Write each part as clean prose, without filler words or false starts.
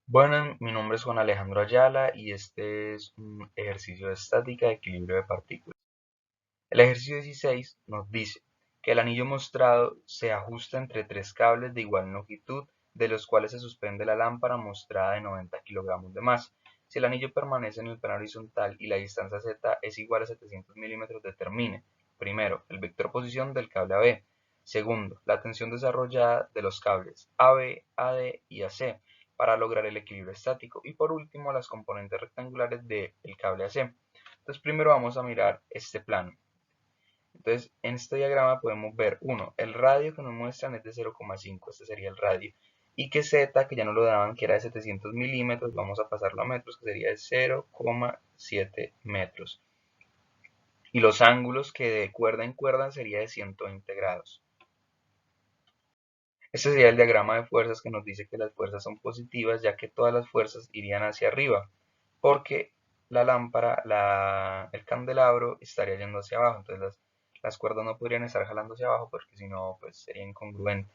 Bueno, mi nombre es Juan Alejandro Ayala y este es un ejercicio de estática de equilibrio de partículas. El ejercicio 16 nos dice que el anillo mostrado se ajusta entre tres cables de igual longitud, de los cuales se suspende la lámpara mostrada de 90 kilogramos de masa. Si el anillo permanece en el plano horizontal y la distancia z es igual a 700 milímetros, determine, primero, el vector posición del cable AB; segundo, la tensión desarrollada de los cables AB, AD y AC para lograr el equilibrio estático; y por último, las componentes rectangulares del cable AC. Entonces primero vamos a mirar este plano. Entonces, en este diagrama podemos ver, uno, el radio que nos muestran es de 0,5, este sería el radio, y que z, que ya nos lo daban, que era de 700 milímetros, vamos a pasarlo a metros, que sería de 0,7 metros. Y los ángulos que de cuerda en cuerda sería de 120 grados. Este sería el diagrama de fuerzas que nos dice que las fuerzas son positivas, ya que todas las fuerzas irían hacia arriba, porque la lámpara, el candelabro estaría yendo hacia abajo, entonces las cuerdas no podrían estar jalando hacia abajo porque si no, pues sería incongruente.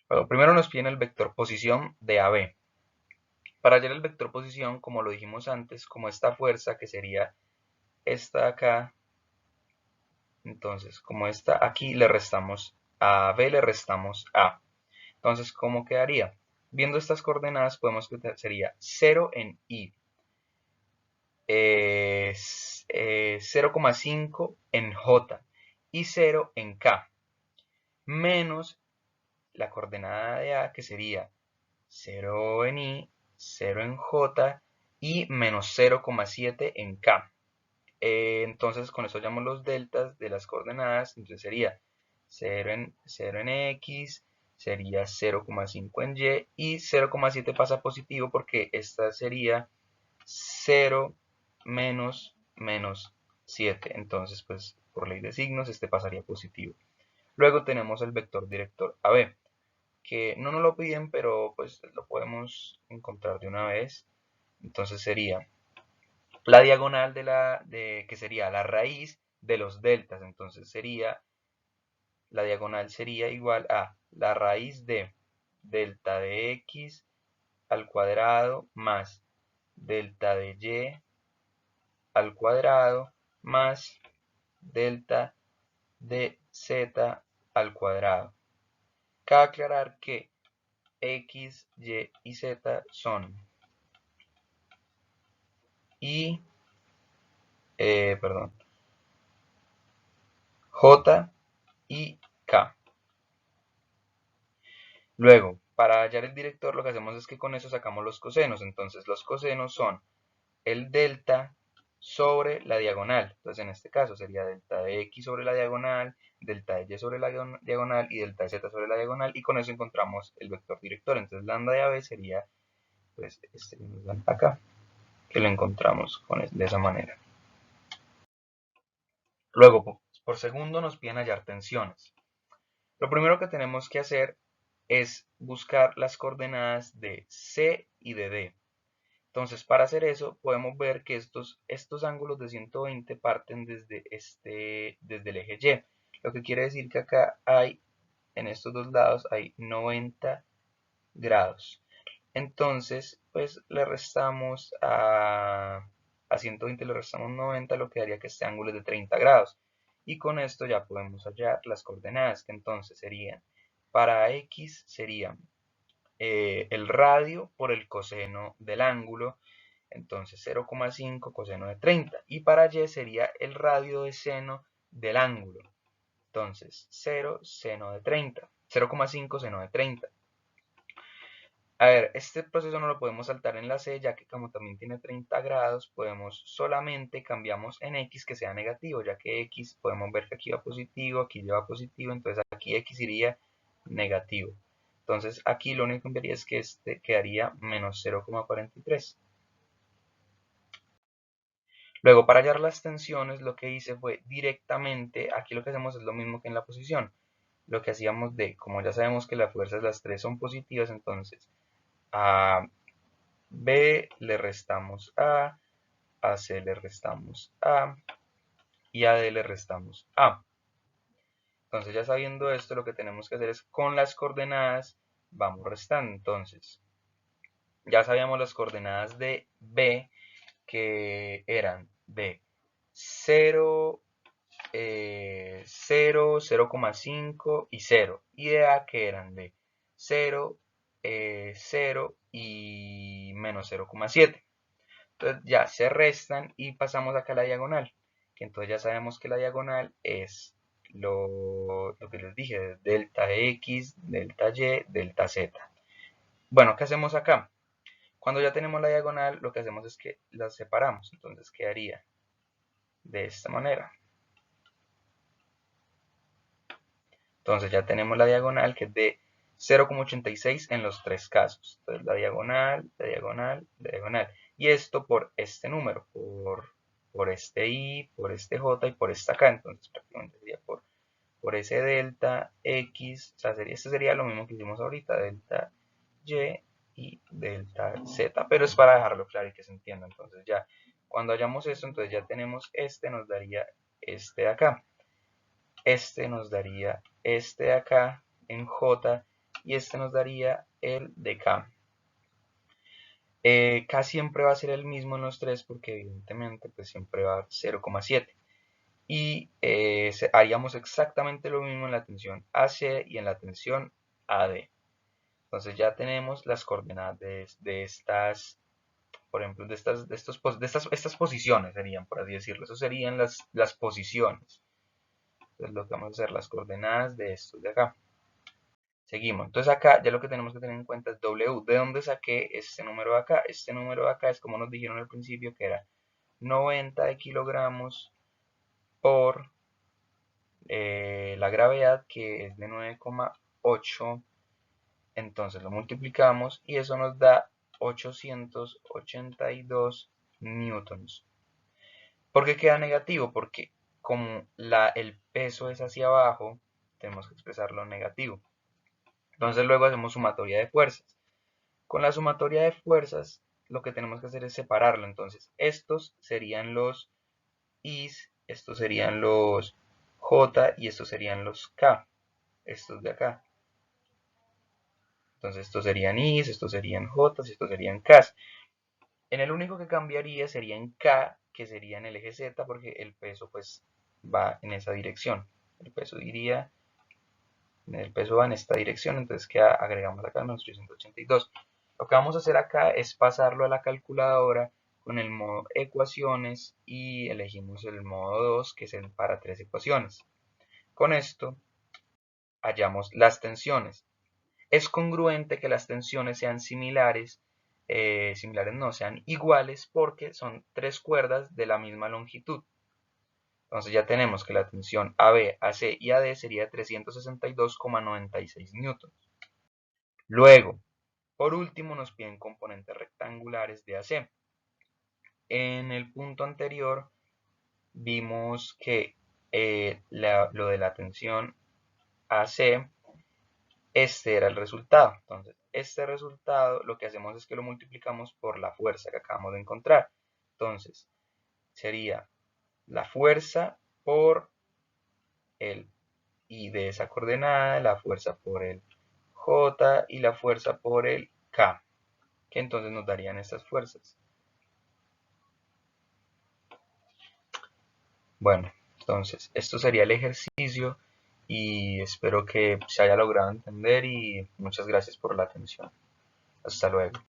Bueno, primero nos piden el vector posición de AB. Para hallar el vector posición, como lo dijimos antes, como esta fuerza que sería esta de acá, entonces como esta aquí le restamos a B, le restamos A. Entonces, ¿cómo quedaría? Viendo estas coordenadas podemos que sería 0 en I, 0,5 en J y 0 en K, menos la coordenada de A, que sería 0 en I, 0 en J y menos 0,7 en K. Entonces con esto hallamos los deltas de las coordenadas, entonces sería 0 en X, sería 0,5 en Y y 0,7 pasa positivo porque esta sería 0 menos 7, entonces pues por ley de signos este pasaría positivo. Luego tenemos el vector director AB, que no nos lo piden pero pues lo podemos encontrar de una vez. Entonces sería la diagonal que sería la raíz de los deltas, entonces sería, la diagonal sería igual a la raíz de delta de x al cuadrado más delta de y al cuadrado más delta de z al cuadrado. Cabe aclarar que x, y z son y, perdón, j y k. Luego, para hallar el director, lo que hacemos es que con eso sacamos los cosenos. Entonces, los cosenos son el delta sobre la diagonal. Entonces, en este caso sería delta de x sobre la diagonal, delta de y sobre la diagonal y delta de z sobre la diagonal. Y con eso encontramos el vector director. Entonces, lambda de AB sería, pues, este que nos dan acá, que lo encontramos de esa manera. Luego, por segundo nos piden hallar tensiones. Lo primero que tenemos que hacer es buscar las coordenadas de C y de D. Entonces, para hacer eso, podemos ver que estos ángulos de 120 parten desde el eje Y. Lo que quiere decir que acá hay, en estos dos lados, hay 90 grados. Entonces, pues le restamos a 120, le restamos 90, lo que daría que este ángulo es de 30 grados. Y con esto ya podemos hallar las coordenadas, que entonces serían, para X sería el radio por el coseno del ángulo, entonces 0,5 coseno de 30. Y para Y sería el radio de seno del ángulo, entonces 0 seno de 30, 0,5 seno de 30. A ver, este proceso no lo podemos saltar en la C, ya que como también tiene 30 grados, podemos solamente cambiamos en X que sea negativo, ya que X podemos ver que aquí va positivo, aquí lleva positivo, entonces aquí X iría negativo. Entonces aquí lo único que cambiaría es que este quedaría menos 0,43. Luego, para hallar las tensiones, lo que hice fue directamente, aquí lo que hacemos es lo mismo que en la posición. Lo que hacíamos como ya sabemos que las fuerzas las tres son positivas, entonces a B le restamos a C le restamos A y a D le restamos A. Entonces ya sabiendo esto, lo que tenemos que hacer es con las coordenadas vamos restando. Entonces Ya sabíamos las coordenadas de B, que eran de 0, 0, 0,5 y 0. Y de A, que eran de 0, 0 y menos 0,7. Entonces ya se restan y pasamos acá a la diagonal. Que entonces ya sabemos que la diagonal es lo que les dije, delta X, delta Y, delta Z. Bueno, ¿qué hacemos acá? Cuando ya tenemos la diagonal, lo que hacemos es que las separamos. Entonces quedaría de esta manera. Entonces ya tenemos la diagonal, que es de 0,86 en los tres casos. Entonces la diagonal, la diagonal, la diagonal. Y esto por este número, por este I, por este J y por esta K. Entonces prácticamente sería por ese delta X. O sea, esto sería lo mismo que hicimos ahorita, delta Y delta Z. Pero es para dejarlo claro y que se entienda. Entonces ya, cuando hayamos esto, entonces ya tenemos este, nos daría este de acá. Este nos daría este de acá en J y este nos daría el de K. K siempre va a ser el mismo en los tres porque evidentemente pues siempre va a 0,7. Y haríamos exactamente lo mismo en la tensión AC y en la tensión AD. Entonces ya tenemos las coordenadas de estas, por ejemplo, estas posiciones serían, por así decirlo. Eso serían las posiciones. Entonces lo que vamos a hacer, las coordenadas de estos de acá. Seguimos. Entonces acá ya lo que tenemos que tener en cuenta es W. ¿De dónde saqué este número de acá? Este número de acá es como nos dijeron al principio, que era 90 kilogramos por la gravedad, que es de 9,8. Entonces lo multiplicamos y eso nos da 882 newtons. ¿Por qué queda negativo? Porque como el peso es hacia abajo, tenemos que expresarlo negativo. Entonces luego hacemos sumatoria de fuerzas. Con la sumatoria de fuerzas, lo que tenemos que hacer es separarlo. Entonces, estos serían los I's, estos serían los J y estos serían los K. Estos de acá. Entonces, estos serían I's, estos serían J's y estos serían K's. En el único que cambiaría sería en K, que sería en el eje Z, porque el peso pues va en esa dirección. El peso va en esta dirección, entonces agregamos acá menos 382. Lo que vamos a hacer acá es pasarlo a la calculadora con el modo ecuaciones y elegimos el modo 2, que es el para tres ecuaciones. Con esto hallamos las tensiones. Es congruente que las tensiones sean similares, no, sean iguales, porque son tres cuerdas de la misma longitud. Entonces ya tenemos que la tensión AB, AC y AD sería 362,96 newtons. Luego, por último, nos piden componentes rectangulares de AC. En el punto anterior vimos que lo de la tensión AC, este era el resultado. Entonces, este resultado lo que hacemos es que lo multiplicamos por la fuerza que acabamos de encontrar. Entonces, sería la fuerza por el I de esa coordenada, la fuerza por el J y la fuerza por el K, que entonces nos darían estas fuerzas. Bueno, entonces esto sería el ejercicio y espero que se haya logrado entender y muchas gracias por la atención. Hasta luego.